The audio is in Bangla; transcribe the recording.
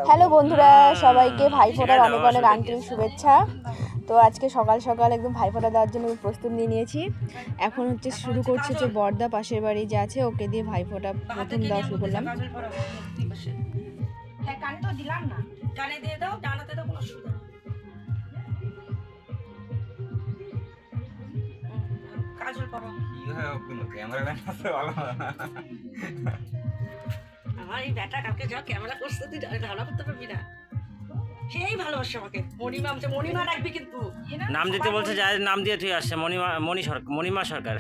হ্যালো বন্ধুরা, সবাইকে ভাইফোঁটার অনেক অনেক আন্তরিক শুভেচ্ছা। তো আজকে সকাল সকাল একদম ভাইফোঁটা দেওয়ার জন্য প্রস্তুত নিয়ে নিয়েছি। এখন হচ্ছে শুরু করছে যে বর্দা পাশের বাড়ি যে আছে ওকে দিয়ে ভাইফোঁটা প্রথম দেওয়া শুরু করলাম। কানে তো দিলাম না, কানে দিয়ে দাও, ডানাতে দাও, কোনো অসুবিধা নেই। কাজল করো, ক্যামেরাম্যান আছে ভালো। আমার এই ব্যাটা কালকে যা ক্যামেরা করতে তুই ধারণা করতে পারবি না। সেই ভালোবাসে আমাকে। মণিমা, মণিমা রাখবি কিন্তু। নাম দিতে বলছে, যার নাম দিয়ে তুই আসছে মণিমা সরকার।